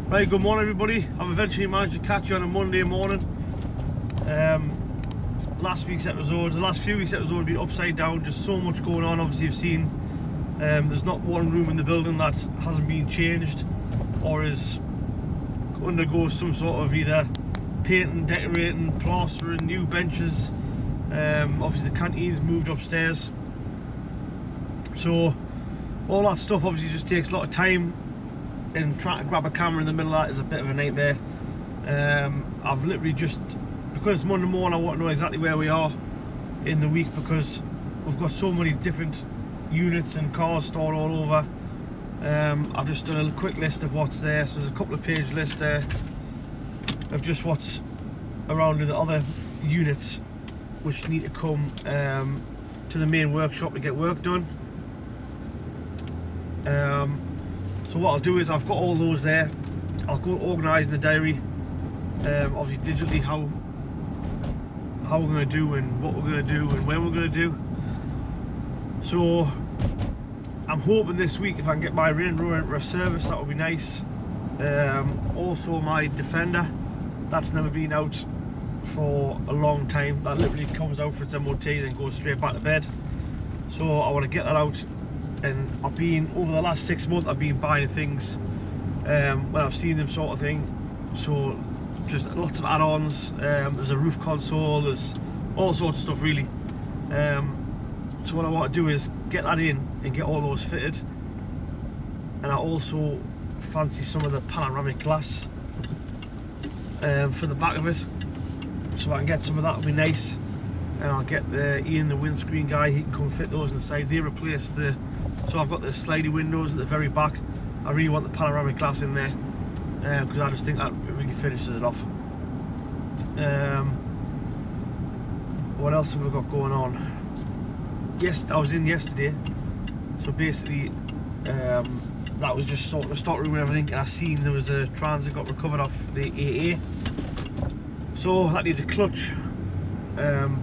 Right, good morning everybody. I've eventually managed to catch you on a Monday morning. Last few weeks' episode have been upside down, just so much going on. Obviously you've seen there's not one room in the building that hasn't been changed or is undergo some sort of either painting, decorating, plastering, new benches. Obviously the canteen's moved upstairs, so all that stuff obviously just takes a lot of time, and trying to grab a camera in the middle of that is a bit of a nightmare. I've literally just, because it's Monday morning, I want to know exactly where we are in the week, because we've got so many different units and cars stored all over. I've just done a quick list of what's there, so there's a couple of page list there of just what's around in the other units which need to come to the main workshop to get work done. So what I'll do is, I've got all those there. I'll go organising the diary, obviously digitally, how we're going to do and what we're going to do and when we're going to do. So I'm hoping this week if I can get my Range Rover into a service, that would be nice. Also my Defender, that's never been out for a long time. That literally comes out for its MOT and goes straight back to bed. So I want to get that out. And I've been, over the last 6 months, I've been buying things when I've seen them, sort of thing. So just lots of add-ons. There's a roof console, there's all sorts of stuff really. So what I want to do is get that in and get all those fitted. And I also fancy some of the panoramic glass for the back of it, so I can get some of that, would be nice. And I'll get Ian, the windscreen guy, he can come fit those on the side. They replace the, so I've got the slidey windows at the very back. I really want the panoramic glass in there because I just think that really finishes it off. What else have we got going on? Yes, I was in yesterday, so basically that was just sorting the stock room and everything, and I seen there was a transit got recovered off the AA, so that needs a clutch,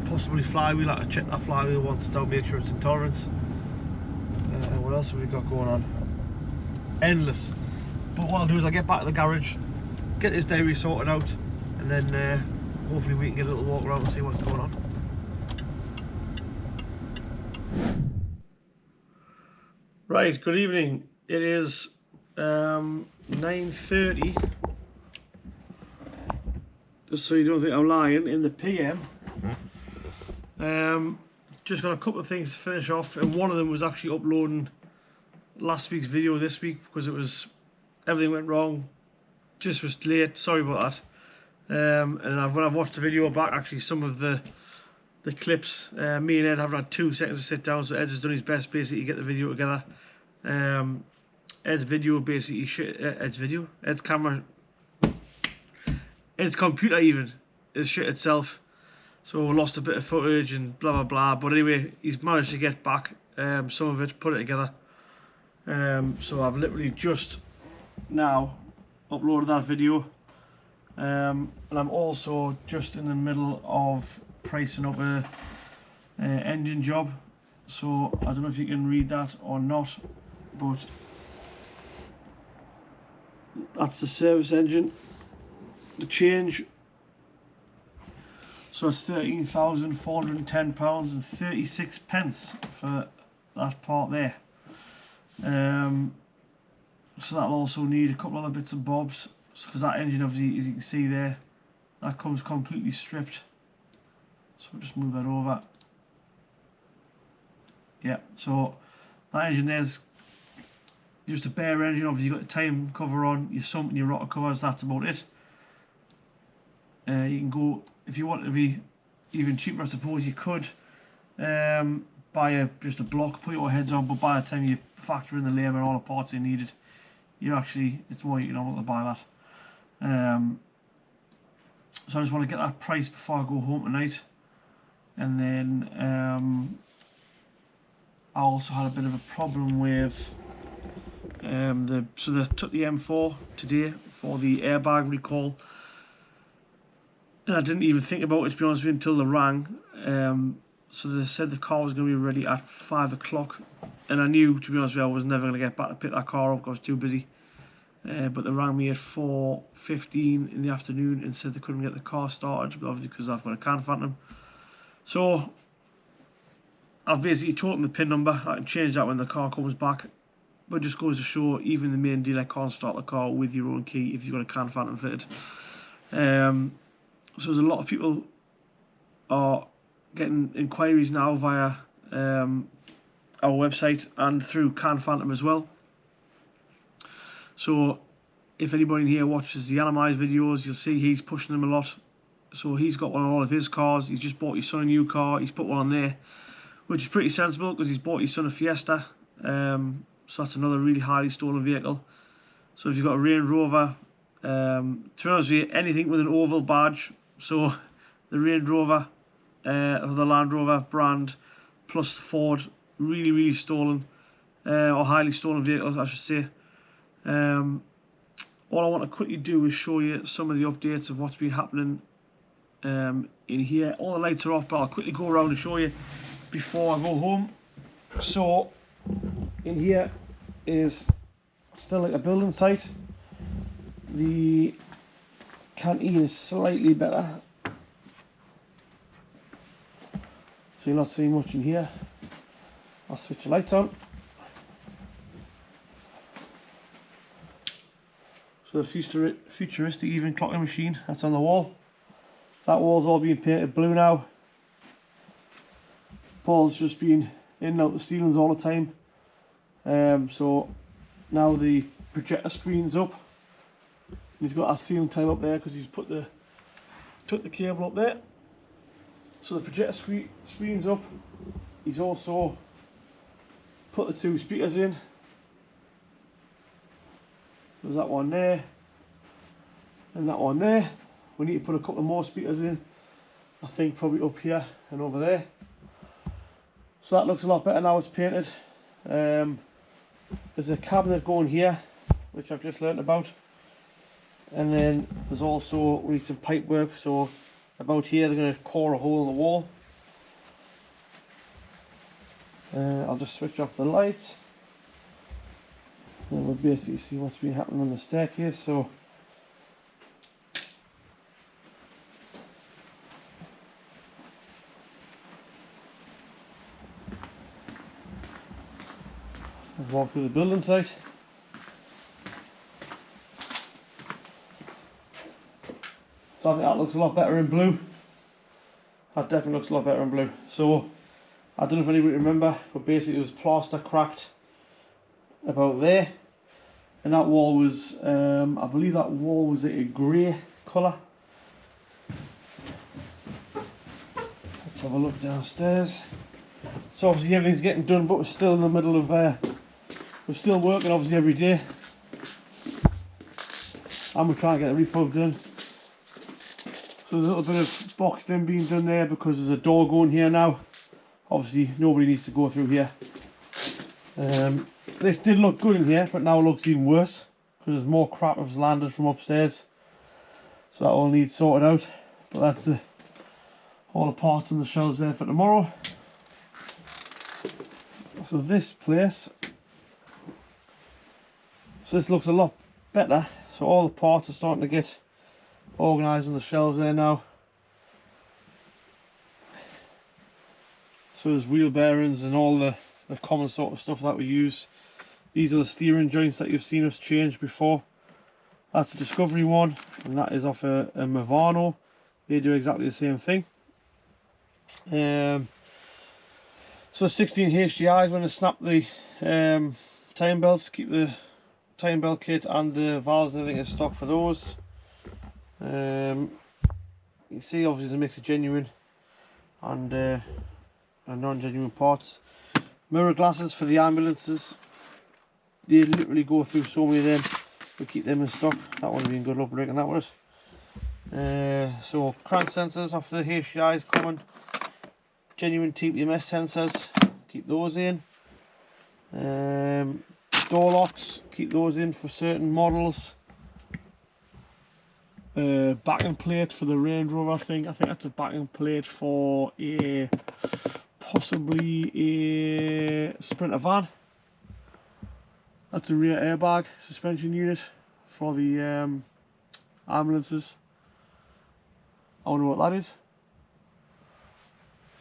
possibly flywheel. I have to check that flywheel once it's out, make sure it's in tolerance. What else have we got going on? Endless. But what I'll do is I'll get back to the garage, get this diary sorted out, and then hopefully we can get a little walk around and see what's going on. Right, good evening. It is 9:30, just so you don't think I'm lying, in the PM. Just got a couple of things to finish off, and one of them was actually uploading last week's video this week, because it was, everything went wrong, just was late, sorry about that. And when I've watched the video back, actually some of the clips, me and Ed haven't had 2 seconds to sit down, so Ed's has done his best basically to get the video together. Ed's video basically shit. Ed's camera, Ed's computer even is shit itself, so we lost a bit of footage and blah blah blah. But anyway, he's managed to get back some of it, put it together. So I've literally just now uploaded that video, and I'm also just in the middle of pricing up a engine job. So I don't know if you can read that or not, but that's the service engine, the change. So it's £13,410 and 36 pence for that part there. So that'll also need a couple other bits and bobs, because that engine, obviously, as you can see there, that comes completely stripped. So we'll just move that over. Yeah, so that engine there's just a bare engine. Obviously you've got the time cover on, your sump and your rocker covers, that's about it. You can go, if you want to be even cheaper, I suppose you could buy just a block, put your heads on, but by the time you factor in the labour and all the parts you needed, you're actually, it's more economical to buy that. So I just want to get that price before I go home tonight. And then I also had a bit of a problem with so they took the M4 today for the airbag recall, and I didn't even think about it, to be honest with you, until they rang. So they said the car was going to be ready at 5 o'clock, and I knew, to be honest with you, I was never going to get back to pick that car up because I was too busy. but they rang me at 4:15 in the afternoon and said they couldn't get the car started, obviously because I've got a can phantom. So I've basically told them the PIN number. I can change that when the car comes back, but it just goes to show even the main dealer can't start the car with your own key if you've got a can phantom fitted. So there's a lot of people are getting inquiries now via our website and through Can Phantom as well. So if anybody in here watches the Animized videos, you'll see he's pushing them a lot. So he's got one on all of his cars. He's just bought his son a new car. He's put one on there, which is pretty sensible because he's bought his son a Fiesta. So that's another really highly stolen vehicle. So if you've got a Range Rover, to be honest with you, anything with an oval badge, so the Range Rover or the Land Rover brand plus Ford, really stolen, or highly stolen vehicles I should say. All I want to quickly do is show you some of the updates of what's been happening in here. All the lights are off, but I'll quickly go around and show you before I go home. So in here is still like a building site. The canteen is slightly better, so you're not seeing much in here. I'll switch the lights on. So the futuristic evening clocking machine, that's on the wall. That wall's all being painted blue now. Paul's just been in and out the ceilings all the time. So now the projector screen's up. He's got our ceiling tile up there because he's took the cable up there. So the projector screen's up. He's also put the 2 speakers in. There's that one there and that one there. We need to put a couple more speakers in, I think probably up here and over there. So that looks a lot better now it's painted. There's a cabinet going here, which I've just learnt about. And then there's also, we need some pipe work, so about here they're going to core a hole in the wall. I'll just switch off the lights. And we'll basically see what's been happening on the staircase. So I've walked through the building site. So I think that looks a lot better in blue. That definitely looks a lot better in blue. So I don't know if anybody remember, but basically it was plaster cracked about there, and that wall was, I believe that wall was a grey colour. Let's have a look downstairs. So obviously everything's getting done, but we're still in the middle of, we're still working obviously every day, and we're trying to get the refurb done. So there's a little bit of boxed in being done there because there's a door going here now. Obviously nobody needs to go through here. This did look good in here, but now it looks even worse because there's more crap that's landed from upstairs. So that all needs sorted out. But that's all the parts on the shelves there for tomorrow. So this place, so this looks a lot better. So all the parts are starting to get organised on the shelves there now. So there's wheel bearings and all the common sort of stuff that we use. These are the steering joints that you've seen us change before. That's a Discovery one, and that is off a Movano. They do exactly the same thing. So 16 HDIs when they snap the timing belts, keep the timing belt kit and the valves and everything in stock for those. You can see obviously there's a mix of genuine and non-genuine parts. Mirror glasses for the ambulances, they literally go through so many of them. We keep them in stock. That one would be in good luck breaking that with it. So crank sensors off the HDIs coming. Genuine TPMS sensors, keep those in. Door locks, keep those in for certain models. Backing plate for the Range Rover, I think that's a backing plate for a possibly a Sprinter van. That's a rear airbag suspension unit. for the ambulances. I wonder what that is.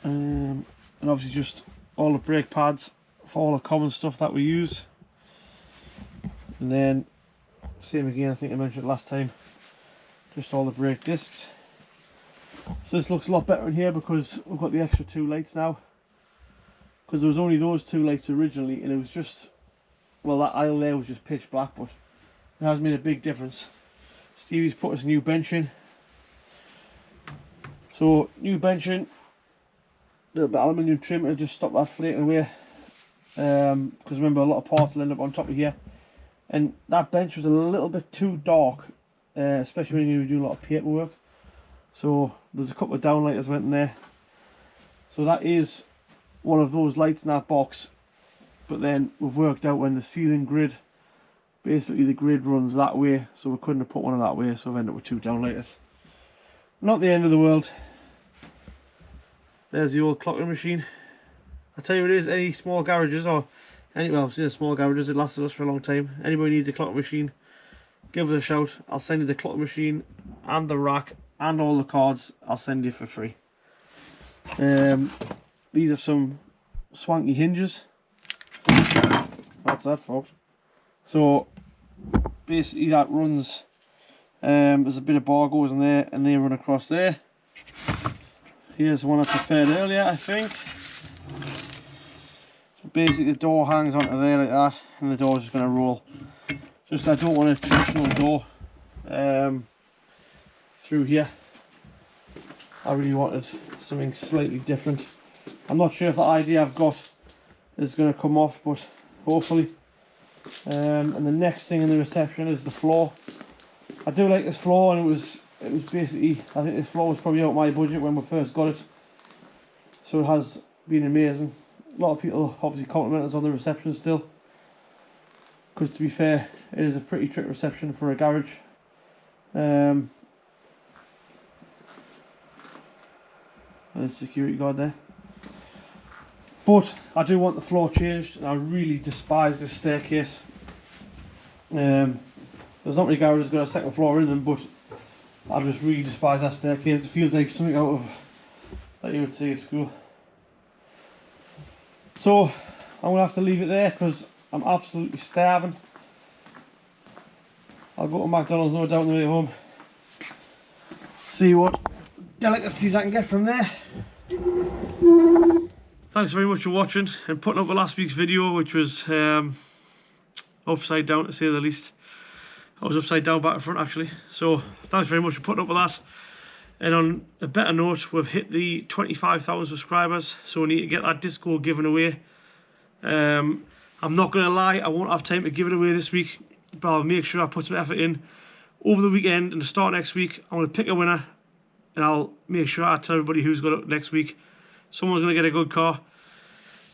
And obviously just all the brake pads for all the common stuff that we use. And then same again, I think I mentioned it last time, just all the brake discs. So this looks a lot better in here because we've got the extra 2 lights now, because there was only those 2 lights originally, and it was just, well, that aisle there was just pitch black, but it has made a big difference. Stevie's put us a new bench in. So new bench in, a little bit of aluminium trim to just stop that flaking away, because remember a lot of parts will end up on top of here. And that bench was a little bit too dark, especially when you do a lot of paperwork. So there's a couple of downlighters went in there. So that is one of those lights in that box. But then we've worked out when the ceiling grid, basically the grid runs that way, so we couldn't have put one of that way, so we've ended up with 2 downlighters. Not the end of the world. There's the old clocking machine. I tell you what it is, any small garages, or any, well, I've seen small garages, it lasted us for a long time. Anybody needs a clocking machine, give us a shout. I'll send you the clocking machine and the rack and all the cards. I'll send you for free. These are some swanky hinges. That's that, folks. So basically that runs, there's a bit of bar goes in there and they run across there. Here's one I prepared earlier, I think. So basically the door hangs onto there like that, and the door's just going to roll. Just I don't want a traditional door through here. I really wanted something slightly different. I'm not sure if the idea I've got is going to come off, but hopefully. And the next thing in the reception is the floor. I do like this floor, and it was basically, I think this floor was probably out of my budget when we first got it, so it has been amazing. A lot of people obviously compliment us on the reception still, because to be fair, it is a pretty trick reception for a garage. There's a security guard there. But I do want the floor changed, and I really despise this staircase. There's not many garages got a second floor in them, but I just really despise that staircase. It feels like something out of that you would see at school. So I'm gonna have to leave it there because I'm absolutely starving. I'll go to McDonald's no doubt on the way home. See what delicacies I can get from there. Thanks very much for watching and putting up with last week's video, which was upside down to say the least. I was upside down back and front actually. So thanks very much for putting up with that. And on a better note, we've hit the 25,000 subscribers, so we need to get that disco given away. I'm not going to lie, I won't have time to give it away this week, but I'll make sure I put some effort in over the weekend and to start next week. I'm going to pick a winner, and I'll make sure I tell everybody who's got it next week. Someone's going to get a good car.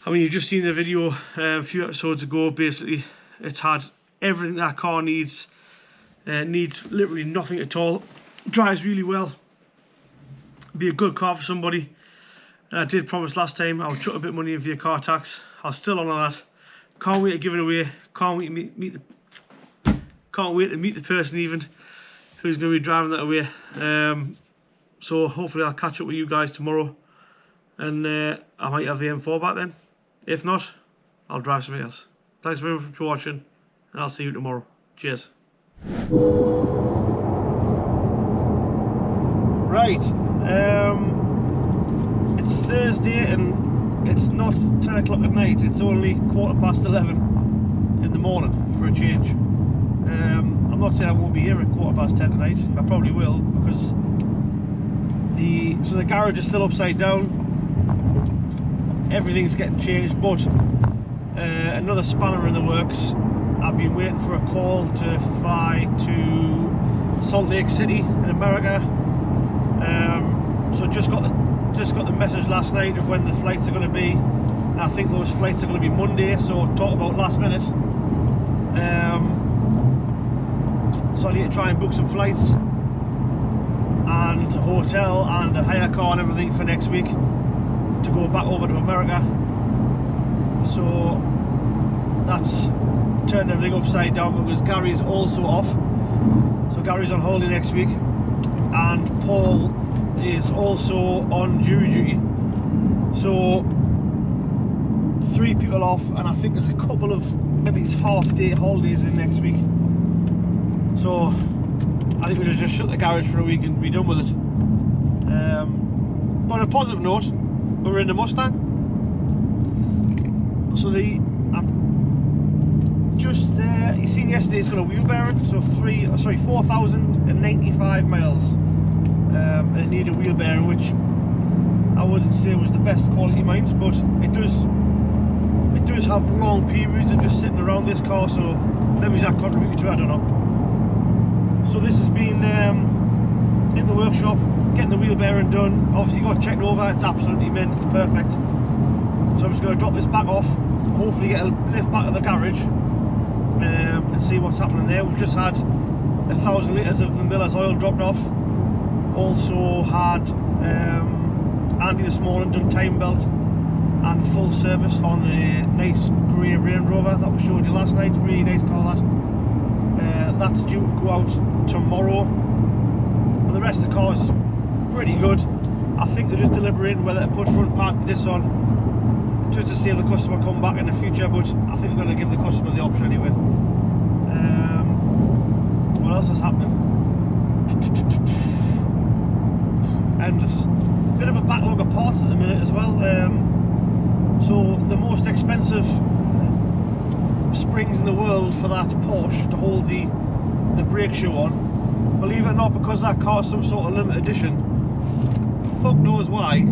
I mean, you've just seen the video a few episodes ago. Basically, it's had everything that car needs. Needs literally nothing at all. Drives really well. Be a good car for somebody. And I did promise last time I would chuck a bit of money in for your car tax. I'll still honour that. Can't wait to give it away. Can't wait to meet the person even who's going to be driving that away. So hopefully I'll catch up with you guys tomorrow, and I might have the M4 back then. If not, I'll drive something else. Thanks very much for watching, and I'll see you tomorrow. Cheers. Right, it's Thursday and it's not 10 o'clock at night, it's only 11:15 in the morning for a change. I'm not saying I won't be here at 10:15 tonight. I probably will, because the garage is still upside down. Everything's getting changed, but another spanner in the works. I've been waiting for a call to fly to Salt Lake City in America. So just got the message last night of when the flights are going to be, and I think those flights are going to be Monday. So talk about last minute. So I need to try and book some flights and a hotel and a hire car and everything for next week to go back over to America. So that's turned everything upside down, because Gary's also off. So Gary's on holiday next week, and Paul is also on jury duty. So 3 people off, and I think there's a couple of maybe it's half-day holidays in next week. So I think we'll just shut the garage for a week and be done with it. But on a positive note, we're in the Mustang. So you seen yesterday it's got a wheel bearing, so 4,095 miles, and it needed a wheel bearing, which I wouldn't say was the best quality mind, but it does have long periods of just sitting around this car, so maybe that contributed to it, I don't know. So this has been in the workshop, getting the wheel bearing done. Obviously got checked over, it's absolutely mint, it's perfect. So I'm just going to drop this back off, hopefully get a lift back to the garage, and see what's happening there. We've just had 1,000 litres of the Miller's oil dropped off. Also had Andy this morning done time belt and full service on a nice grey Range Rover that we showed you last night. Really nice car that. That's due to go out tomorrow. But the rest of the car's pretty good. I think they're just deliberating whether to put front part discs on, just to save the customer come back in the future, but I think they're going to give the customer the option anyway. What else is happening? Endless. Bit of a backlog of parts at the minute as well. So the most expensive springs in the world for that Porsche to hold the brake shoe on, believe it or not, because that car's some sort of limited edition, fuck knows why,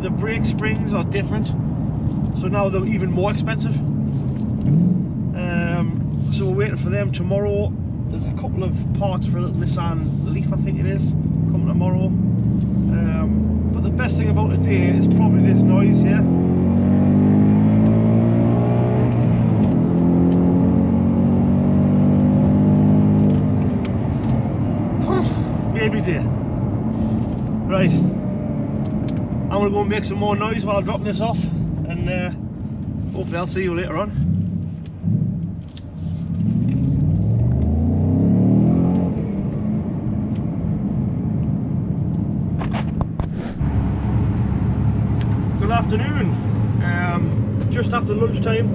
the brake springs are different, so now they're even more expensive. So we're waiting for them tomorrow. There's a couple of parts for a little Nissan Leaf, I think it is, coming tomorrow. But the best thing about today is probably this noise here. Every day. Right, I'm gonna go and make some more noise while dropping this off, and hopefully I'll see you later on. Good afternoon. Just after lunchtime.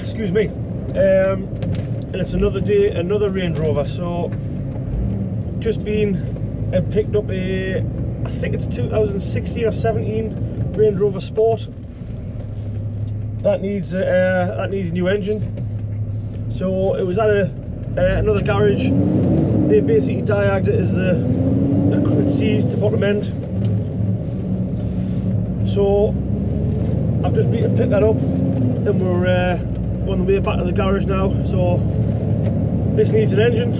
Excuse me. And it's another day, another Range Rover. So just been and picked up a, I think it's 2016 or 17 Range Rover Sport. That needs a new engine. So it was at another garage. They basically diagged it as it seized the bottom end. So I've just been to pick that up, and we're on the way back to the garage now. So this needs an engine,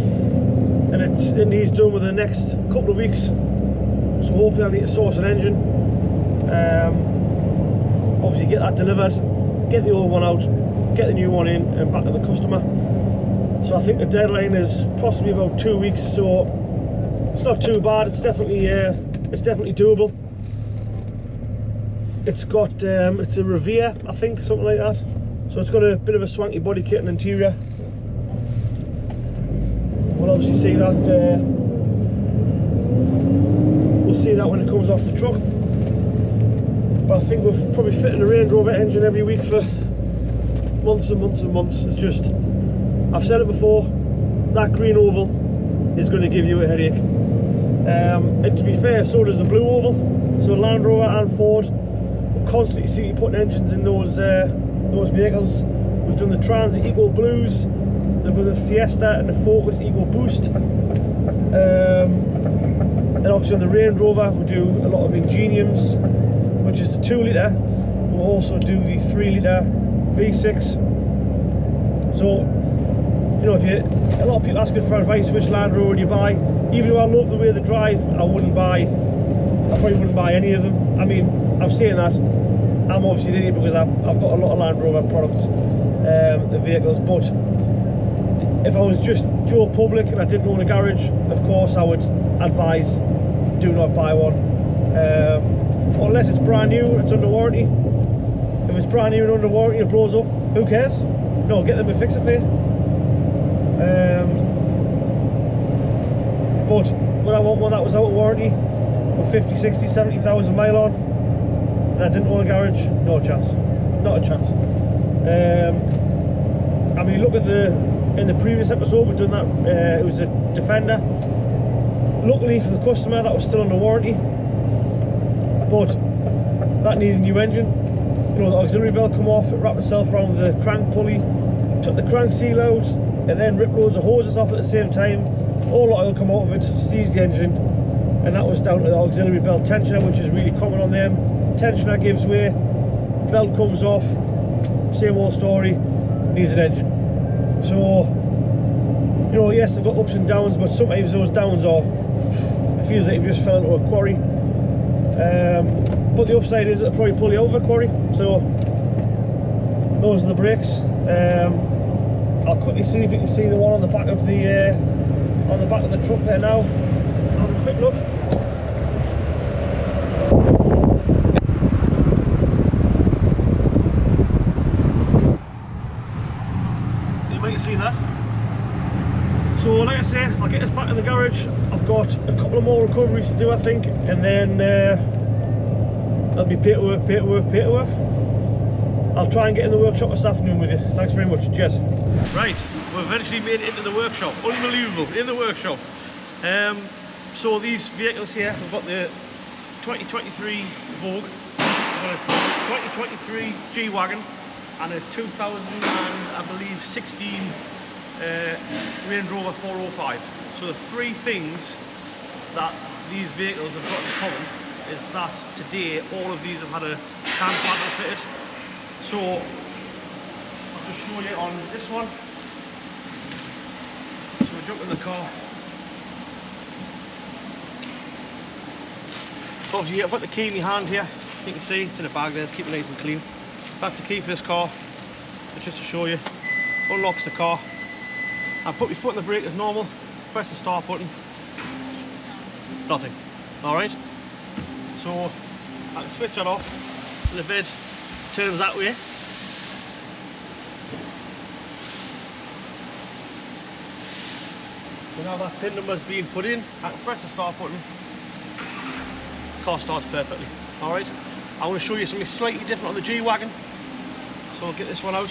and it needs done within the next couple of weeks. So hopefully I need to source an engine, obviously get that delivered, get the old one out, get the new one in and back to the customer. So I think the deadline is possibly about 2 weeks, so it's not too bad. It's definitely doable. It's got it's a Rover, I think, something like that. So it's got a bit of a swanky body kit and interior. We'll obviously see that. We'll see that when it comes off the truck. But I think we've probably fitting a Range Rover engine every week for months and months and months. It's just, I've said it before, that green oval is going to give you a headache. And to be fair, so does the blue oval. So Land Rover and Ford constantly see you putting engines in those vehicles. We've done the Transit Eco Blues, the Fiesta and the Focus Eco Boost. And obviously on the Range Rover we do a lot of Ingeniums, which is the 2 litre. We'll also do the 3 litre V6. So, you know, a lot of people asking for advice, which Land Rover would you buy? Even though I love the way they drive, I probably wouldn't buy any of them. I mean, I'm saying that, I'm obviously an idiot because I've got a lot of Land Rover products, the vehicles, but if I was just Joe Public and I didn't own a garage, of course I would advise do not buy one, unless it's brand new and it's under warranty. If it's brand new and under warranty and it blows up, who cares? No, get them to fix it for you. But when I want one that was out of warranty, with 50, 60, 70,000 mile on, and I didn't own a garage, no chance, not a chance. I mean, look at in the previous episode we've done that, it was a Defender. Luckily for the customer, that was still under warranty, but that needed a new engine. You know, the auxiliary belt come off, it wrapped itself around the crank pulley, took the crank seal out, and then ripped loads of hoses off at the same time. All the oil come out of it, seized the engine, and that was down to the auxiliary belt tensioner, which is really common on them. Tensioner gives way, belt comes off, same old story, needs an engine. So, you know, yes, they've got ups and downs, but sometimes those downs are, it feels like you've just fell into a quarry. But the upside is it'll probably pull you over a quarry. So, those are the brakes. I'll quickly see if you can see the one on the back of the truck there now. Have a quick look. You might have seen that. So like I say, I'll get this back in the garage. I've got a couple of more recoveries to do, I think, and then that'll be paperwork. I'll try and get in the workshop this afternoon with you. Thanks very much. Cheers. Right, we've eventually made it into the workshop. Unbelievable, in the workshop. So these vehicles here, we've got the 2023 Vogue, we've got a 2023 G-Wagon, and a 2016 Range Rover 405. So the three things that these vehicles have got in common is that today all of these have had a cam panel fitted. So I'll just show you on this one. So we jump in the car. Obviously I've got the key in my hand here. You can see it's in a bag there, it's keeping it nice and clean. That's the key for this car. But just to show you, unlocks the car. I put my foot on the brake as normal, press the start button. Nothing. Alright? So I can switch that off, and the bed turns that way. So now that pin number is being put in, I can press the start button. Car starts perfectly. Alright? I want to show you something slightly different on the G-Wagon. So I'll get this one out.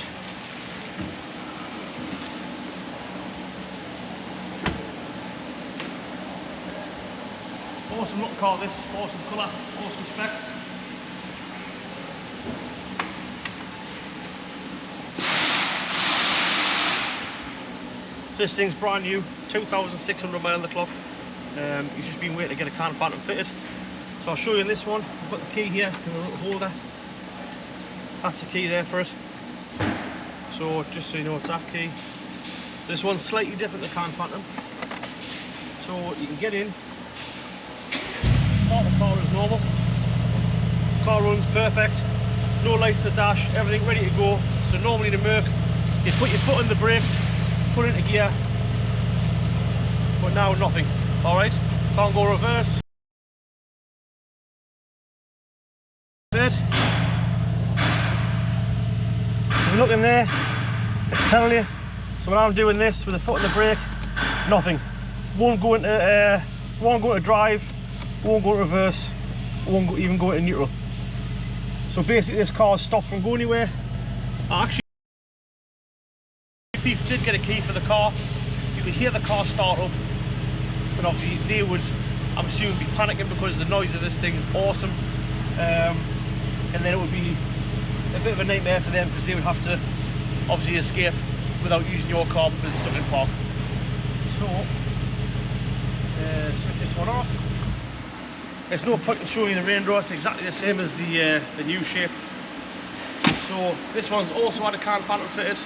Awesome looking car this, awesome colour, awesome spec. This thing's brand new, 2,600 miles on the clock. He's just been waiting to get a can phantom fitted. So I'll show you in this one. I've got the key here in the little holder. That's the key there for it. So just so you know, it's that key. This one's slightly different than the can phantom. So you can get in, start the car as normal. Car runs perfect, no lights to dash, everything ready to go. So normally in a Merc, you put your foot on the brake, put it into gear, but now nothing. Alright, can't go reverse. Good. So we look in there, it's telling you. So when I'm doing this with the foot on the brake, nothing. Won't go into drive, won't go to reverse, won't even go into neutral. So basically this car's stopped from going anywhere. Actually, Thieves did get a key for the car. You could hear the car start up, but obviously they would, I'm assuming, be panicking because the noise of this thing is awesome. And then it would be a bit of a nightmare for them because they would have to obviously escape without using your car because it's stuck in park. So switch this one off. There's no point in showing you the Range Rover, it's exactly the same as the new shape. So this one's also had a can phantom fitted.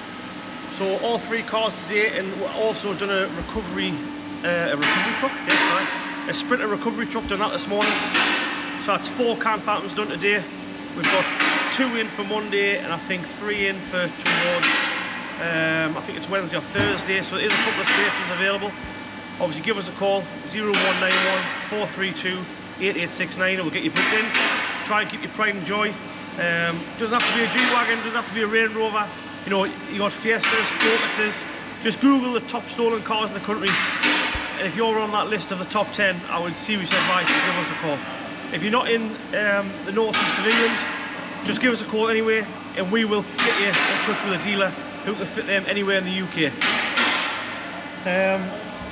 So all three cars today, and we're also done a recovery truck, yes, sorry. A Sprinter recovery truck, done that this morning. So that's 4 can phantoms done today. We've got 2 in for Monday and I think 3 in for towards, I think it's Wednesday or Thursday, so there is a couple of spaces available. Obviously give us a call, 0191 432 8869, and we'll get you booked in. Try and keep your pride and joy. Doesn't have to be a G-Wagon, doesn't have to be a Range Rover. You know, you got Fiestas, Focuses. Just Google the top stolen cars in the country And if you're on that list of the top 10, I would seriously advise you to give us a call. If you're not in the northeast of England, just give us a call anyway, and we will get you in touch with a dealer who can fit them anywhere in the UK.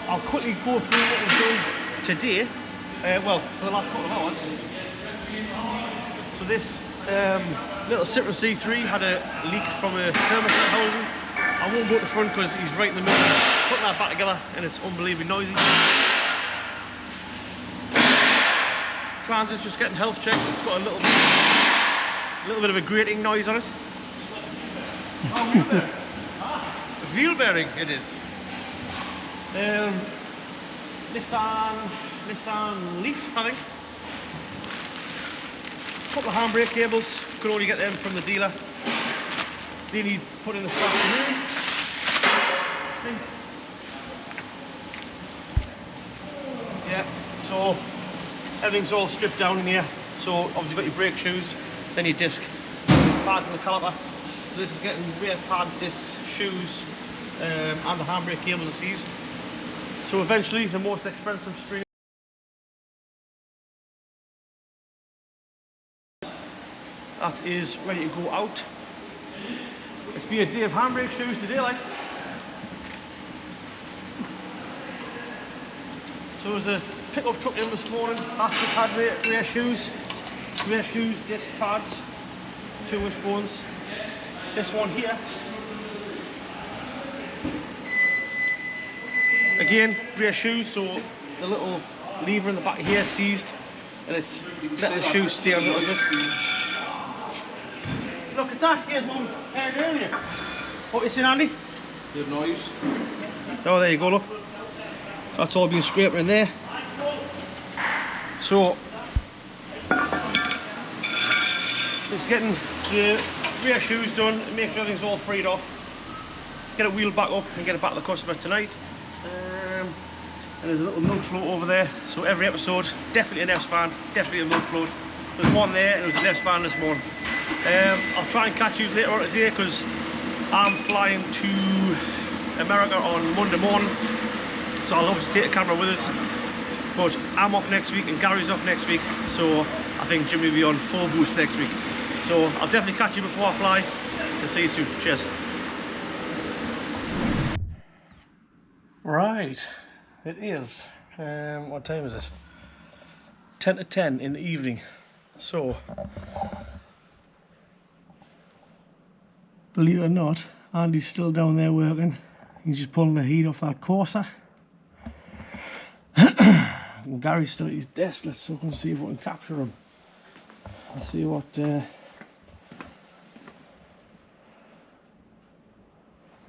I'll quickly go through what we've done today, well, for the last couple of hours. So this little Citroen C3 had a leak from a thermostat housing. I won't go to the front because he's right in the middle, putting that back together, and it's unbelievably noisy. Transit's just getting health checked. It's got a little bit of a grating noise on it. Wheel bearing it is. Nissan Leaf, I think. Couple of handbrake cables, could only get them from the dealer. They need put in the strap in here. Yeah, so everything's all stripped down in here. So obviously you've got your brake shoes, then your disc, pads and the caliper. So this is getting rear pads, discs, shoes, and the handbrake cables are seized. So eventually the most expensive string that is ready to go out. It's been a day of handbrake shoes today, like. So there's a pickup truck in this morning. That's just had rear shoes, disc pads, 2 wishbones. This one here, again, rear shoes, so the little lever in the back here is seized, and it's let the shoes stay on a little bit. Look at that, here's one heard earlier. What you seen, Andy? Good noise. Oh, there you go, look. That's all been scraping in there. So, it's getting the rear shoes done and make sure everything's all freed off. Get it wheeled back up and get it back to the customer tonight. And there's a little milk float over there. So every episode, definitely an F's fan, definitely a milk float. There's one there and there's an F's fan this morning. I'll try and catch you later on today because I'm flying to America on Monday morning. So I'll obviously take a camera with us. But I'm off next week and Gary's off next week. So I think Jimmy will be on full boost next week. So I'll definitely catch you before I fly and see you soon. Cheers. Right, it is. What time is it? 10 to 10 in the evening. So, believe it or not, Andy's still down there working. He's just pulling the heat off that Corsa. And Gary's still at his desk. Let's look and see if we can capture him. Let's see what.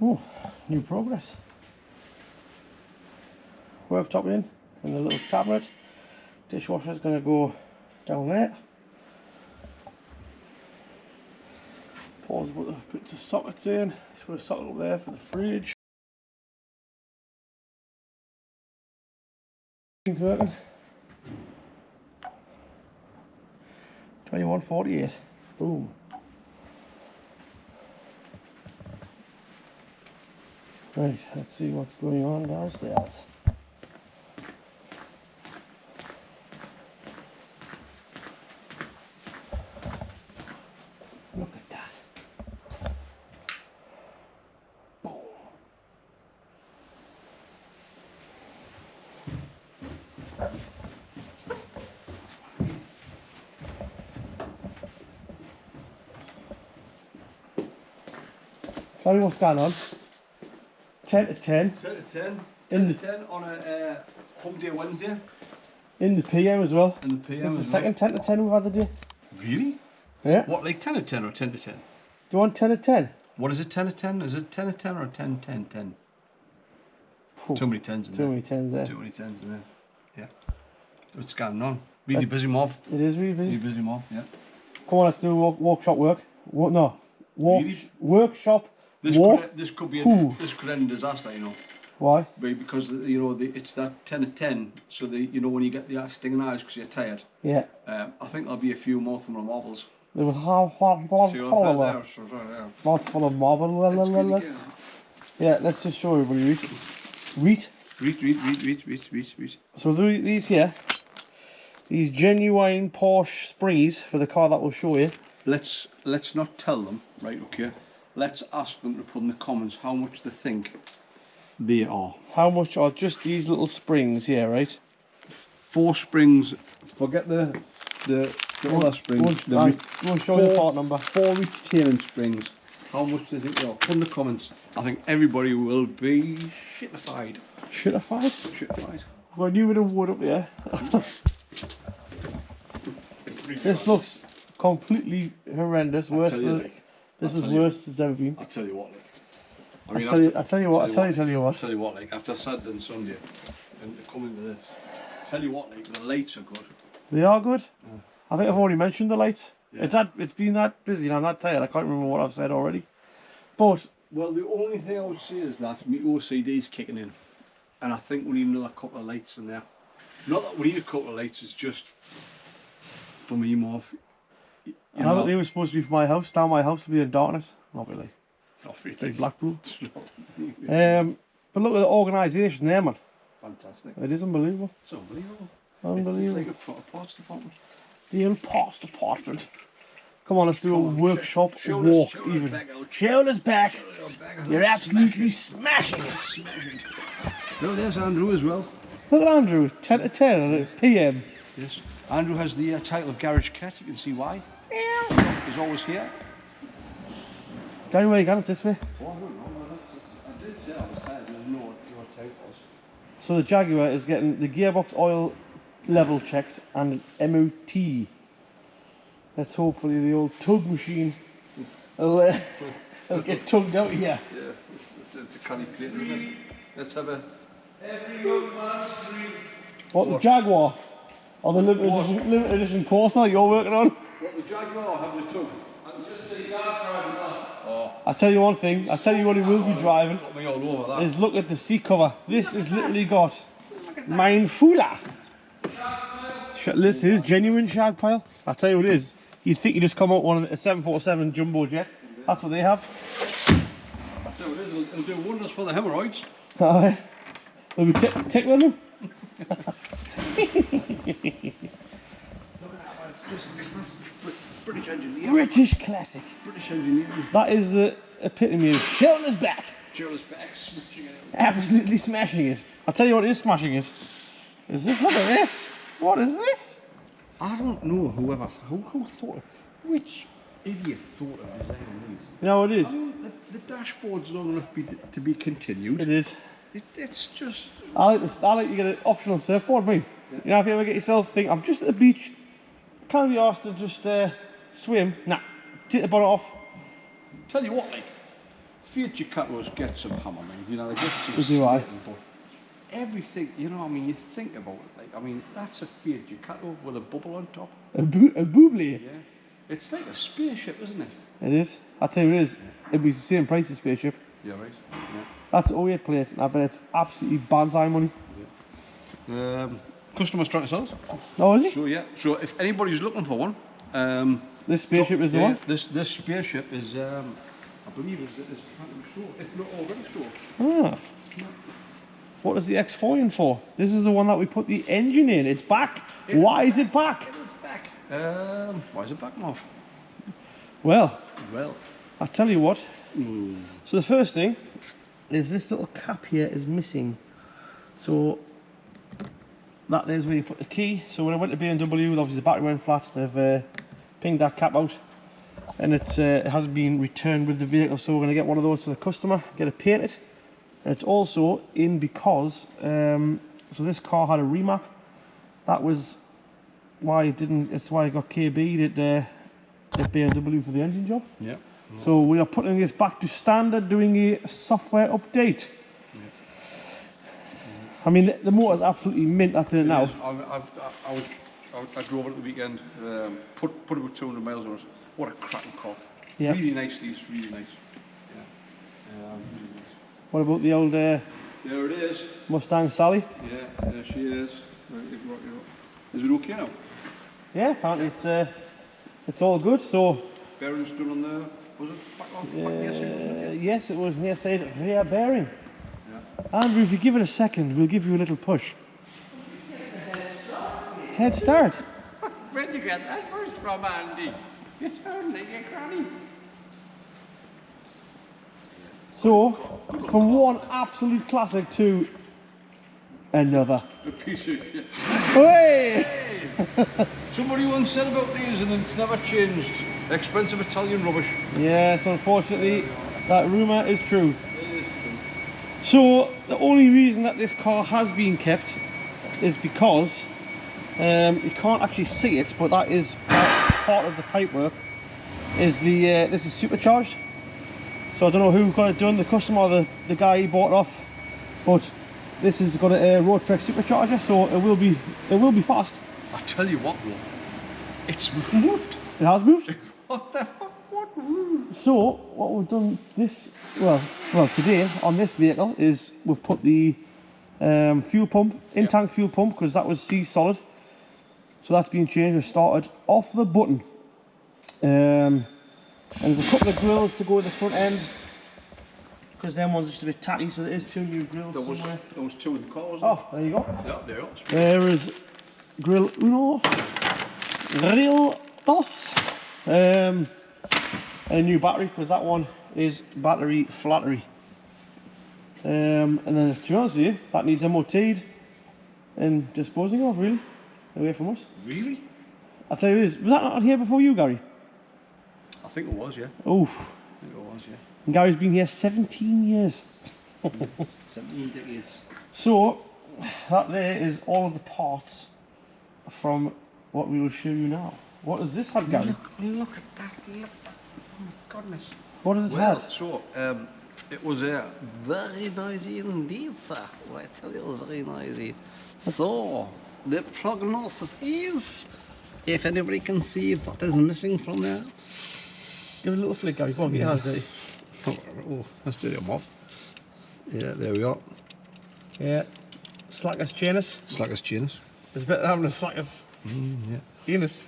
Oh, new progress. Worktop in, and the little cabinet. Dishwasher's going to go down there. Pause, put the bits of sockets in. Let's put a socket up there for the fridge. Everything's working. 2148. Boom. Right, let's see what's going on downstairs. Look at that. Boom. Tell me what's going on. 10 to 10. 10 to 10. 10 to 10 on a home day Wednesday. In the PM as well. In the PM. This is the second 10 to 10 we've had today. Really? Yeah. What, like 10 to 10 or 10 to 10? Do you want 10 to 10? What is it, 10 to 10? Is it 10 to 10 or 10, 10, 10? Too many 10s in there. Too many 10s there. Too many 10s in there. Yeah. What's going on? Really busy, Marv. It is really busy. Really busy, Marv, yeah. Come on, let's do workshop work. No. Really? Workshop. This could be this could end in disaster, you know. Why? Because you know it's that 10 to 10, so you know when you get the stinging eyes because you're tired. Yeah. I think there'll be a few more from the marbles. There was half full of marble. Yeah, let's just show everybody. Reet. Reach. So these here, these genuine Porsche springies for the car that we'll show you. Let's not tell them, right? Okay. Let's ask them to put in the comments how much they think they are. How much are just these little springs here, right? 4 springs. Forget the other springs. We'll show you the part number. 4 retaining springs. How much do you think they are? Put in the comments. I think everybody will be shitified. Shitified? Shitified. I've got a new bit of wood up here. This looks completely horrendous. Worse than this is worse than it's ever been. I'll tell you what, I tell you what, like, after Saturday and Sunday, and to come into this, tell you what, like, the lights are good. They are good. Yeah. I think I've already mentioned the lights. Yeah. It's been that busy and I'm that tired. I can't remember what I've said already. But well, the only thing I would say is that my OCD's kicking in, and I think we need another couple of lights in there. Not that we need a couple of lights. It's just for me more. I thought they were supposed to be for my house. Down my house to be in darkness. Not really. Not really. It's like Blackpool. But look at the organisation there, man. Fantastic. It is unbelievable. It's unbelievable. Unbelievable. It's like a parts department. The old parts department. Come on, let's do a workshop walk even. Shoulders back. You're absolutely smashing it. No, there's Andrew as well. Look at Andrew, 10 to 10 at PM. Yes. Andrew has the title of Garage Cat. You can see why. He's always here. Go away, it's this way. Oh, I don't know. I did say I was tired. I didn't know what your type was. So the Jaguar is getting the gearbox oil level checked and MOT. Let's hopefully the old tug machine will get tugged out here. Yeah, it's a canny plate, isn't it? Let's have a... Every young man's dream. What, the Jaguar? Or the limited edition Corsa you're working on? What, the Jaguar or having a tug? I can just see guys driving that. Oh. I'll tell you one thing, I'll tell you what he will be driving. Got me all over that. Is look at the seat cover. This has literally got Mein Fula. This is genuine shag pile. I'll tell you what it is. You'd think you just come out on a 747 jumbo jet. That's what they have. I'll tell you what it is, it'll do wonders for the hemorrhoids. They'll be tickling them. Look at that, just British engineering. British classic. British engineering. That is the epitome of shoulders back. Shoulders back, smashing it. Absolutely smashing it. I'll tell you what is smashing it. Is this, look at this. What is this? I don't know who thought, which idiot thought of designing these. You know what it is? The dashboard's long enough to be continued. It is. It's just... I like to get an optional surfboard, mate. Yeah. You know, if you ever get yourself think, I'm just at the beach, can't be asked to just swim. Nah, take the bonnet off. Tell you what, like, Fiat Ducatos get some hammer, man. You know, they get some... Do I? But everything, you know, I mean, you think about it, like, I mean, that's a Fiat Ducato with a bubble on top. A boobly? Yeah. It's like a spaceship, isn't it? It is. I'll tell you what it is. It'd be the same price as spaceship. Yeah, right. Yeah. That's 08 plate, and I bet it's absolutely banzai money. Yeah. Customers trying to sell us. Oh, is he? So, yeah. So, if anybody's looking for one, this spaceship is the one? This spaceship is, I believe, is trying to be sold, if not already sold. Ah. Yeah. What is the X4 in for? This is the one that we put the engine in. It's back. Why is it back? It's back. Why is it back, Marv? Well, I'll tell you what. So the first thing is this little cap here is missing. So that is where you put the key. So when I went to BMW, obviously the battery went flat. They've pinged that cap out, and it hasn't been returned with the vehicle. So we're going to get one of those for the customer, get it painted. And it's also in because so this car had a remap. That was why it didn't. It's why it got KB'd at BMW for the engine job. Yeah. So we are putting this back to standard, doing a software update. Yeah. I mean, the motor's absolutely mint. That's in it now. I drove it at the weekend. Put about 200 miles on it. What a cracking car. Yeah. Really nice. These really nice. Yeah. What about the old there it is. Mustang Sally? Yeah, there she is. Is it okay now? Yeah, apparently it's all good. So bearings done on the, was it back off? Back near side, wasn't it? Yes, it was near side rear bearing. Yeah. Andrew, if you give it a second, we'll give you a little push. Head start. Where'd you get that first from, Andy? You sound like a granny. So, from one absolute classic to another. A piece of shit. Hey! Somebody once said about these and it's never changed. Expensive Italian rubbish. Yes, unfortunately, that rumour is true. It is true. So, the only reason that this car has been kept is because you can't actually see it, but that is part of the pipework. Is this is supercharged? So I don't know who got it done, the customer or the guy he bought it off, but this has got a road trek supercharger, so it will be fast. I tell you what, though, it's moved. It has moved. What the fuck? What moved? So what we've done today on this vehicle is we've put the fuel pump, in-tank fuel pump, because that was C solid. So that's been changed. We've started off the button. And there's a couple of grills to go at the front end, because them ones are just a bit tatty, so there is 2 new grills somewhere. There was 2 in the car, wasn't Oh, there you go. there? Yeah, there you are. There is grill uno, grill dos, and a new battery, because that one is battery flattery. And then, to be honest with you, that needs MOT'd and disposing of, really, away from us. Really? I'll tell you this, was that not on here before you, Gary? I think it was, yeah. Oof. I think it was, yeah. And Gary's been here 17 years. 17 decades. So, that there is all of the parts from what we will show you now. What does this have, Gary? Look at that, look at that. Oh my goodness. What does it Well, have? so, it was very noisy indeed, sir. Oh, I tell you, it was very noisy. So, the prognosis is, if anybody can see what is missing from there. Give it a little flick, Gary. Go on, get your hands dirty. Oh, let's do them off. Yeah, there we are. Yeah. Slackers chainus. Slackers chains. It's better having a slackers Yeah. anus.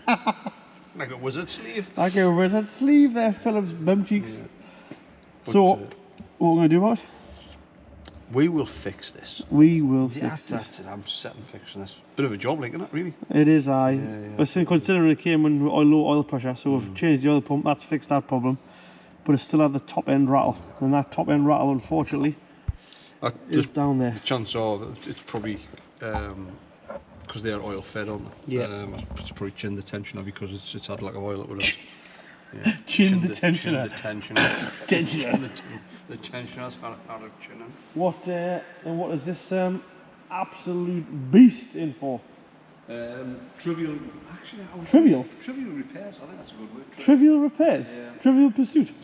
Like a wizard sleeve. I go over that sleeve there, Philip's bum cheeks. But, So, what we're going to do about it? we will fix this. We will Yes, fix this. that's it. I'm set on fixing this. Bit of a job, like, isn't it, really? It is, aye. Yeah. But since considering it came in low oil pressure, so we've changed the oil pump, that's fixed that problem. But it still had the top end rattle, and that top end rattle, unfortunately, is down there. The chance are that it's probably because they're oil fed, aren't they? Yeah. It's probably chinned the tensioner because it's had like oil. It would have. Yeah. Chinned the tensioner. Chinned the tensioner. Tensioner. The tensioner's had a chinning. What and what is this absolute beast in for? Trivial. Actually, Trivial? Trivial repairs. I think that's a good word. Trivial repairs? Yeah. Trivial pursuit?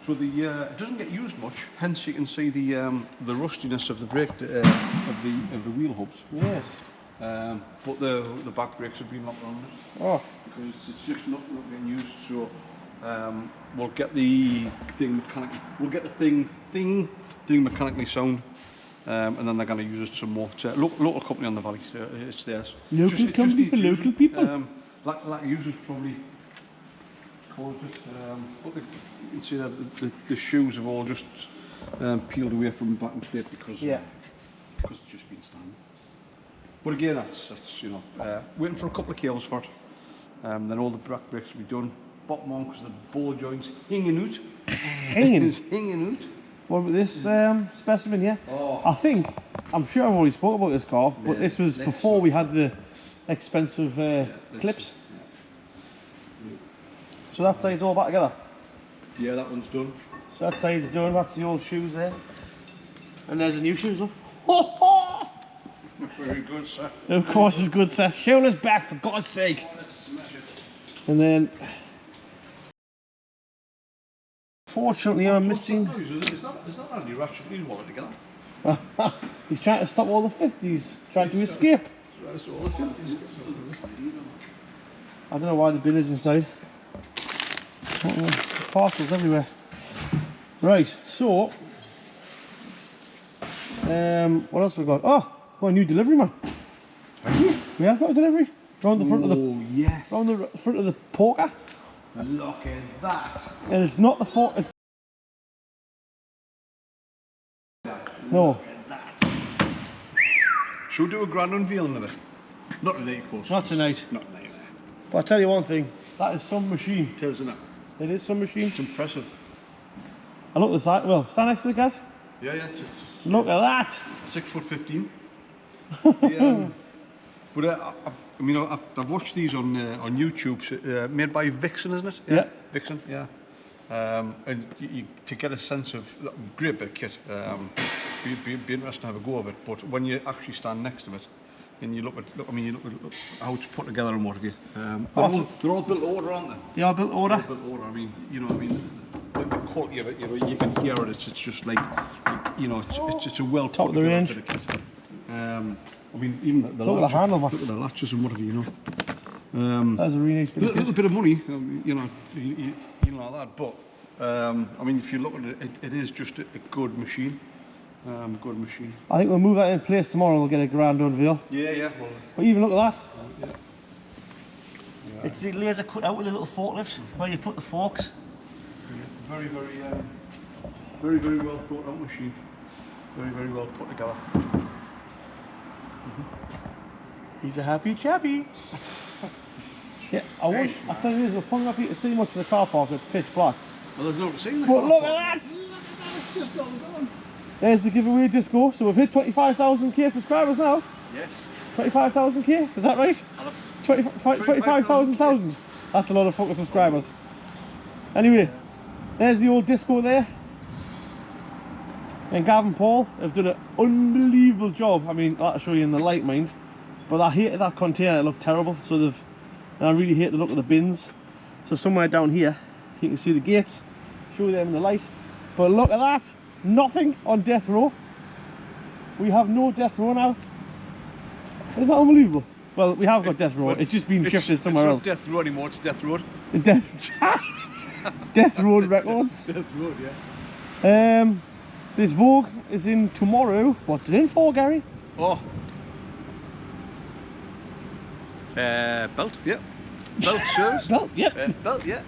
So it doesn't get used much. Hence, you can see the rustiness of the brake of the wheel hubs. Yes. But the back brakes have been locked on it. Oh. Because it's just not getting used. So we'll get the thing mechanically. We'll get the thing mechanically sound. And then they're going to use it some more. It's a local company on the valley, so it's theirs. Local company for local people. Like users probably called it. But you can see that the shoes have all just peeled away from the back and plate because it's just been standing. But again, that's you know, waiting for a couple of cables for it. Then all the back brakes will be done. Bottom on because the ball joints hanging out. Hanging out. What about this specimen here? Oh. I'm sure I've already spoke about this car, but this was before we had the expensive clips. So that side's all back together. Yeah, that one's done. So that side's done, that's the old shoes there. And there's the new shoes, look. Very good, sir. Of course it's good, sir. Shoeless back, for God's sake. And then, fortunately, I'm missing. Is that Andy Ratchet putting his wallet together? He's trying to stop all the 50s, trying to escape. I don't know why the bin is inside. Parcels everywhere. Right, so what else have we got? Oh, got a new delivery, man. Have you? We have got a delivery. Round the front of the yes. round the front of the Poker. Look at that. And it's not the it's No. Look at that. Should we do a grand unveiling of it? Not today, of course. Not tonight. Not tonight, no. But I'll tell you one thing, that is some machine. It is, isn't it? It is some machine. It's impressive. I look at the side, well, stand next to it, guys. Yeah, yeah. Look at that. 6'15". Yeah. But I mean, I've watched these on YouTube, made by Vixen, isn't it? Yeah. Vixen, yeah. And to get a sense of great bit of kit, be interesting to have a go of it. But when you actually stand next to it, and you look at how it's put together and what have you. They're all built to order, aren't they? They are built to order. They're built to order. I mean, the quality of it, you can hear it. It's just like, it's a well Top put of the together range. bit of kit. I mean, even the Look at latches, the handle, man. look at the latches and whatever, That's a really nice bit A of little kit. bit of money, like that, but I mean, if you look at it, it is just a good machine. Good machine. I think we'll move that in place tomorrow, we'll get a grand unveil. Yeah, yeah. Well, But even look at that. yeah. It's the laser cut out with a little forklift where you put the forks. Very, very well thought out machine. Very well put together. He's a happy chappy. Yeah, I'll tell you this, we're pulling up here to see much of the car park, it's pitch black. Well, there's no to see in the But car look park. at that! Look at that, it's just all gone. There's the giveaway disco, so we've hit 25,000k subscribers now. Yes. 25,000k, is that right? 25,000. That's a lot of fucking subscribers. Anyway, there's the old disco there. And Gav and Paul have done an unbelievable job. I mean, I'll show you in the light, mind. But I hated that container, it looked terrible. So and I really hate the look of the bins. So somewhere down here, you can see the gates. Show them in the light. But look at that, nothing on death row. We have no death row now. Isn't that unbelievable? Well, we have got death row, it's just been shifted somewhere else. It's not Death Row anymore, it's Death Road. Death Road Records. Death Road, yeah. This Vogue is in tomorrow. What's it in for, Gary? Oh. Belt, yeah. Belt service. Belt, yep. Belt, yeah.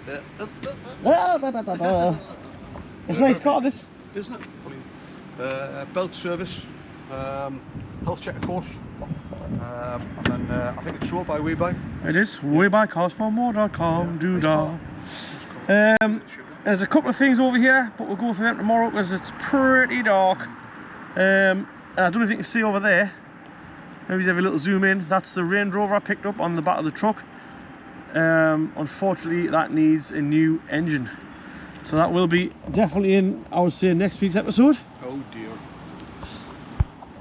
It's a nice car, this. Isn't it? Belt service, health check, of course. And then I think it's sold by WeBuy. It is. WeBuyCarsForMore.com. Doodah. There's a couple of things over here, but we'll go for them tomorrow because it's pretty dark. And I don't know if you can see over there. Maybe have a little zoom in. That's the Range Rover I picked up on the back of the truck. Unfortunately, that needs a new engine. So that will be definitely in, I would say, next week's episode. Oh dear.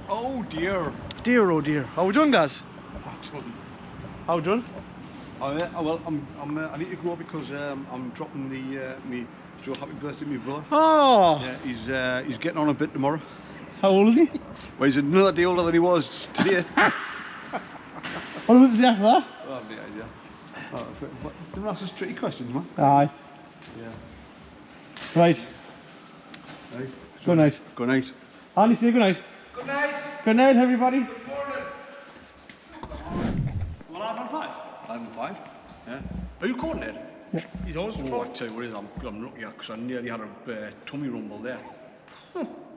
Oh dear. Dear, oh dear. How we doing, guys? Excellent. How we doing? Oh, yeah, well, I need to go because I'm dropping me so happy birthday to my brother. Oh! Yeah, he's getting on a bit tomorrow. How old is he? Well, he's another day older than he was today. What was the day after that? Oh, no idea. Oh, don't ask us tricky questions, man. Aye. Yeah. Right. Right. Good night. Good night. Andy, say good night. Good night. Good night, everybody. Good morning. Well, I'm fine. I'm fine. Yeah. Are you recording it? Yeah. He's always Oh, I tell you what it is, I'm lucky because I nearly had a tummy rumble there.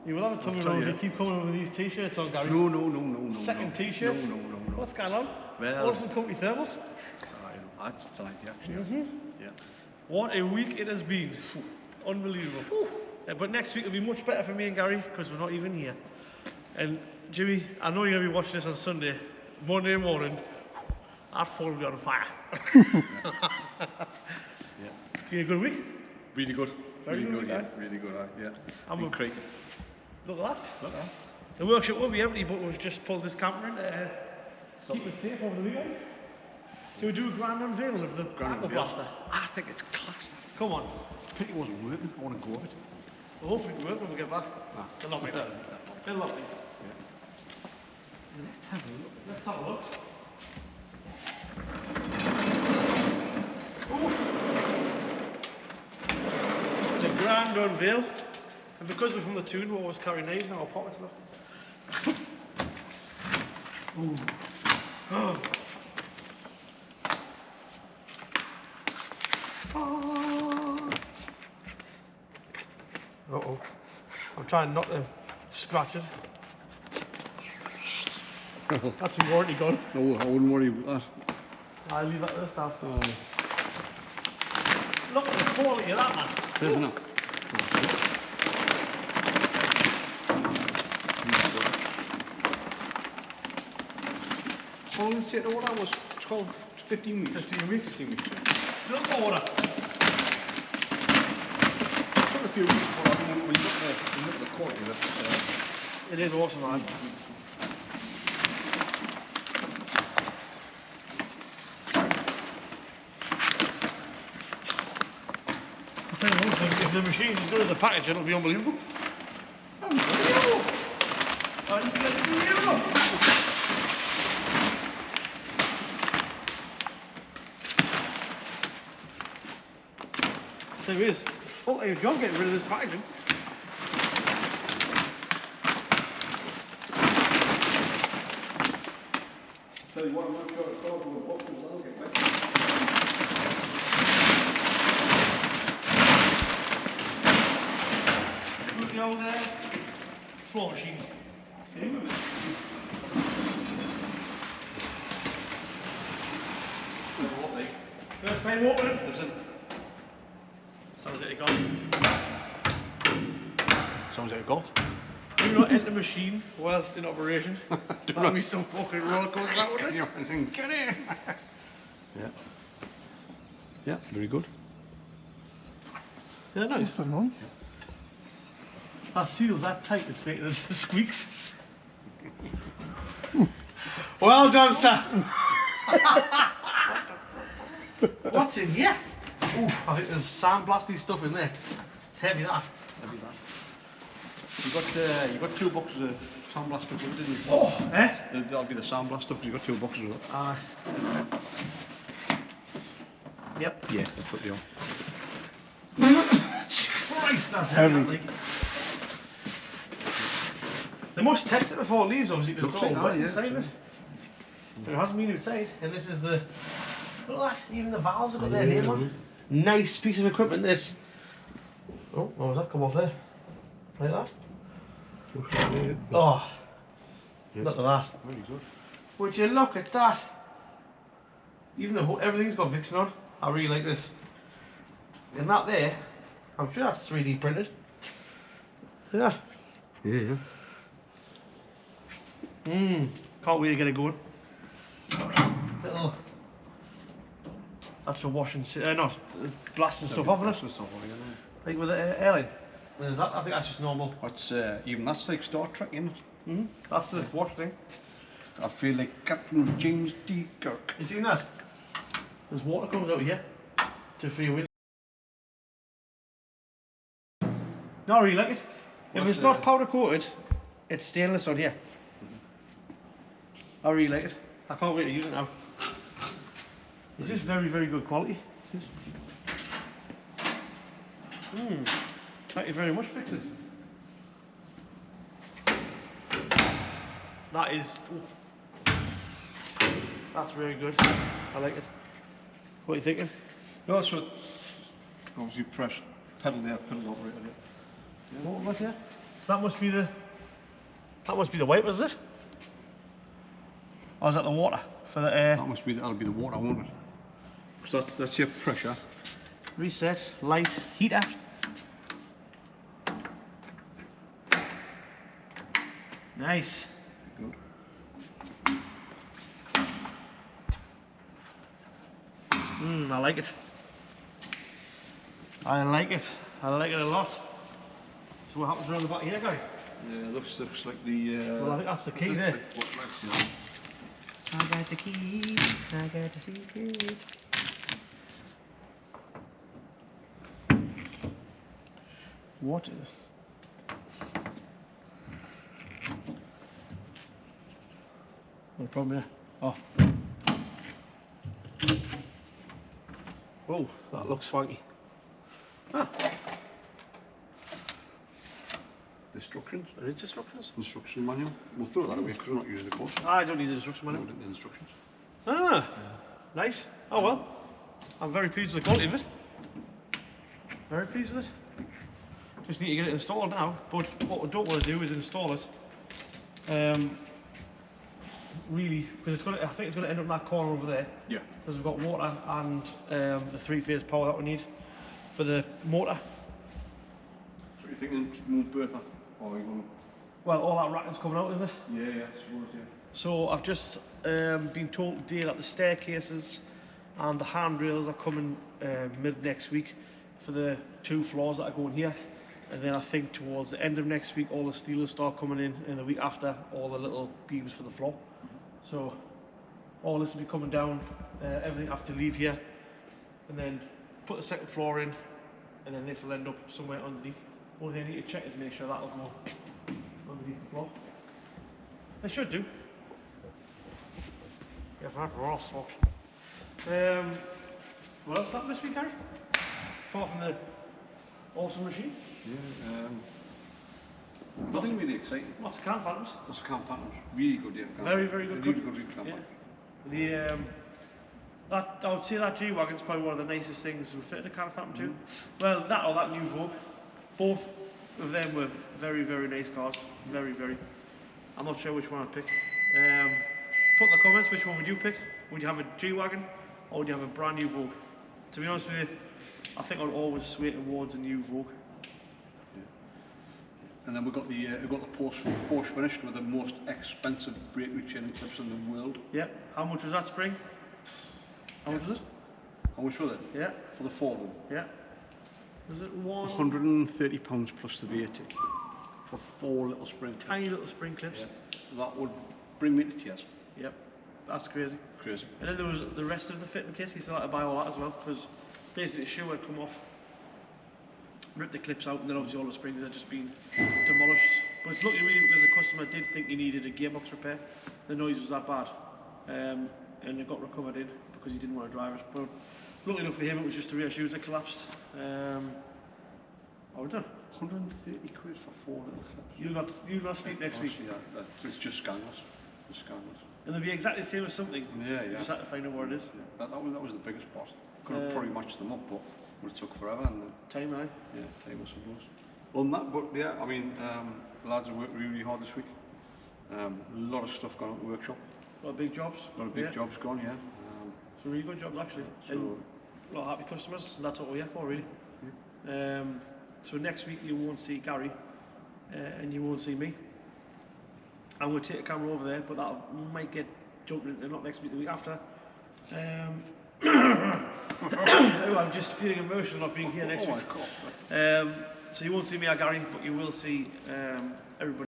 You will have a tummy tell roll if you. you keep coming with these t-shirts on, Gary. No. Second t-shirts? No. What's going on? Well- Order some company thermals. That's tonight, actually. Yeah. What a week it has been. Unbelievable. But next week will be much better for me and Gary because we're not even here. And Jimmy, I know you're going to be watching this on Sunday. Monday morning, our phone will be on fire. Yeah. Been a good week? Really good. Very really good, yeah. eh? Really good, yeah. I'm Been a- creaking. Look at that. Look at that. The workshop will be empty, but we've just pulled this camper in to keep it safe over the weekend. So we do a grand unveiling of the Apple Blaster. I think it's class. Come on. Pity it wasn't working. I want to go of it. Well, hopefully it'll work when we get back. They're lovely. They're lovely. Let's have a look. Let's have a look. The grand unveil. And because we're from the tune, we always carry knives in our pockets. Look. Oh. Uh-oh. I'm trying not to scratch it. That's a warranty gun. No, I wouldn't worry about that. I'll leave that to the staff. Look at the quality of that, man. Isn't it? How long did it say the order was? 12 to 15 weeks? 15 weeks. 15 weeks. Little order. It took a few weeks, but I mean, when you look at the quality of it, It is awesome, man. I tell you what, if the machine's as good as the package, it'll be unbelievable. Unbelievable! Unbelievable! There it is. It's a full-time job getting rid of this packaging. tell you what, I'm not sure it's called, but the boxes, I'll get back. Look at the old floor machine. Can you move it? First time opening. Listen. Sounds like a golf. Sounds like a golf. Do not enter machine whilst in operation. That'll be some fucking roller coaster, that wouldn't it? Get in! Yeah. Yeah, very good. Yeah, nice. That's nice. That seal's that tight, it's making it squeaks. Well done, sir. What's in here? Ooh, I think there's sandblasty stuff in there. It's heavy, that. Heavy that. You got 2 boxes of sandblast stuff, didn't you? Oh, eh? That'll be the sandblast stuff because you got 2 boxes of it. Yep. Yeah, that's what they are. Christ, that's heavy. Like. They must test it before it leaves, obviously, because it's all Looks like wet that, yeah, inside it. But it hasn't been outside, and this is the. Look at that, even the valves have got their name on. Nice piece of equipment, this. Oh, what was that? Come off there. Like that. Oh, yeah. Look at that. Very good. Would you look at that? Even though everything's got Vixen on, I really like this. And that there, I'm sure that's 3D printed. See that? Yeah, yeah. Can't wait to get it going. Little. That's for washing, no, blasting stuff off, isn't it? Stuff off, yeah. Like with the airline. There's that, I think that's just normal. That's, even that's like Star Trek, isn't it? That's the wash thing. I feel like Captain James D. Kirk. You seen that? There's water comes out here to free wind. No, I really like it. If it's not powder coated, it's stainless on here. I really like it. I can't wait to use it now. It's just very, very good quality. Thank you very much, Vixen. That is. Ooh. That's very good. I like it. What are you thinking? No, that's what. Obviously, press pedal there, pedal operator there. Yeah. What was that? So that must be the. That must be the wipers, is it? Or is that the water for the air? That must be. That'll be the water, won't it? Because that's your pressure. Reset, light, heater. Nice. Good. I like it. I like it. I like it a lot. So what happens around the back here, guy? Yeah, looks like the. Well, I think that's the key there. Yeah. I got the key. I got the secret. What is? No problem here. Oh. Whoa, that looks swanky. Ah. Instructions. There is instructions. Instruction manual. We'll throw that away because we're not using the course. I don't need the instruction No, manual. we didn't need instructions. Ah, nice. Oh well, I'm very pleased with the quality of it. Very pleased with it. Just need to get it installed now, but what we don't want to do is install it really, because I think it's going to end up in that corner over there. Yeah. Because we've got water and the 3-phase power that we need for the motor. So you're thinking move Bertha? Or are you going to... Well, all that racking's coming out, isn't it? Yeah, I suppose, yeah. So I've just been told today that the staircases and the handrails are coming mid next week for the 2 floors that are going here. And then I think towards the end of next week, all the steel will start coming in, and the week after, all the little beams for the floor. So all this will be coming down, everything have to leave here, and then put the second floor in, and then this will end up somewhere underneath. Only thing I need to check is make sure that'll go underneath the floor. They should do. Yeah, for all sorts. What else happened this week, Harry? Apart from the awesome machine? Yeah, nothing really exciting. Lots of can phantoms. Lots of Camp Phantoms. Really good, yeah. Very, very good. Really good Camp Yeah. That I would say that G-Wagon is probably one of the nicest things we've fitted a can phantom to. Well, that or that new Vogue. Both of them were very, very nice cars. Very, very. I'm not sure which one I'd pick. Put in the comments which one would you pick. Would you have a G-Wagon or would you have a brand new Vogue? To be honest with you, I think I'd always sway towards a new Vogue. And then we've got the Porsche finished with the most expensive breakaway chain clips in the world. Yeah. How much was that spring? How much was it? How much was it? Yeah. For the 4 of them? Yeah. Was it one? £130 plus the VAT for 4 little spring clips. Tiny little spring clips. Yeah. That would bring me to tears. Yep. That's crazy. Crazy. And then there was the rest of the fitting kit. He still had to buy all that as well, because basically the shoe had come off, ripped the clips out, and then obviously all the springs had just been demolished. But it's lucky really because the customer did think he needed a gearbox repair. The noise was that bad, and it got recovered in because he didn't want to drive it. But luckily enough for him, it was just the rear shoes that collapsed. What we done? 130 quid for 4 little clips. You'll not sleep next week. Yeah, it's just scandalous. It's scandalous. And they'll be exactly the same as something. Yeah, yeah. You just have to find out what it is. Yeah. That was the biggest part. Could have probably matched them up, but would have took forever. And Time now. yeah, time I suppose. Well, that, but yeah, I mean, the lads have worked really hard this week. A lot of stuff gone out the workshop. A lot of big jobs. A lot of big jobs gone, yeah. Some really good jobs actually. So, And a lot of happy customers, and that's what we're here for really. Yeah. So next week you won't see Gary, and you won't see me. And we'll take a camera over there, but that might get jumping into not next week, the week after. Oh, I'm just feeling emotional not being here next week. So you won't see me or Gary, but you will see everybody.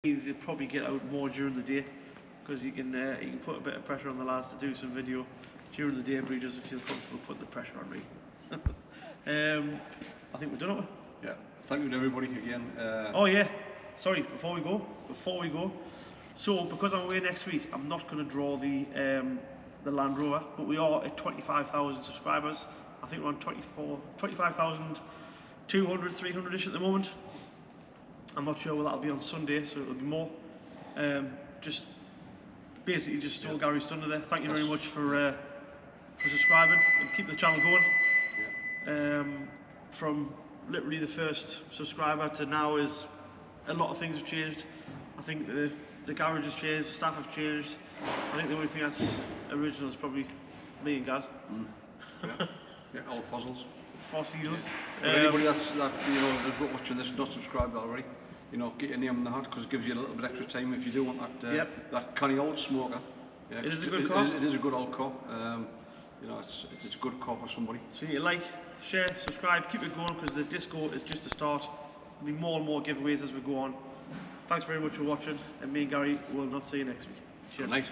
You'll probably get out more during the day, because you can put a bit of pressure on the lads to do some video during the day, but he doesn't feel comfortable putting the pressure on me. I think we're done, aren't we? yeah. Thank you to everybody again. Oh yeah, sorry, before we go, so because I'm away next week, I'm not going to draw the Land Rover, but we are at 25,000 subscribers. I think we're on 25,200, 300-ish at the moment. I'm not sure whether that'll be on Sunday, so it'll be more. Just basically just stole Gary's thunder there. Thank you very much for subscribing and keep the channel going. Yeah. From literally the first subscriber to now, is a lot of things have changed. I think the garage has changed, the staff have changed. I think the only thing that's original is probably me and Gaz. Yeah. Yeah, old fossils. Fossils. But anybody that's watching this not subscribed already, get your name in the hat, because it gives you a little bit extra time if you do want that that canny old smoker. Yeah, it is a good car. It is a good old car. It's a good car for somebody. So you like, share, subscribe, keep it going, because the disco is just a start. There'll be more and more giveaways as we go on. Thanks very much for watching, and me and Gary will not see you next week. Cheers. Good night.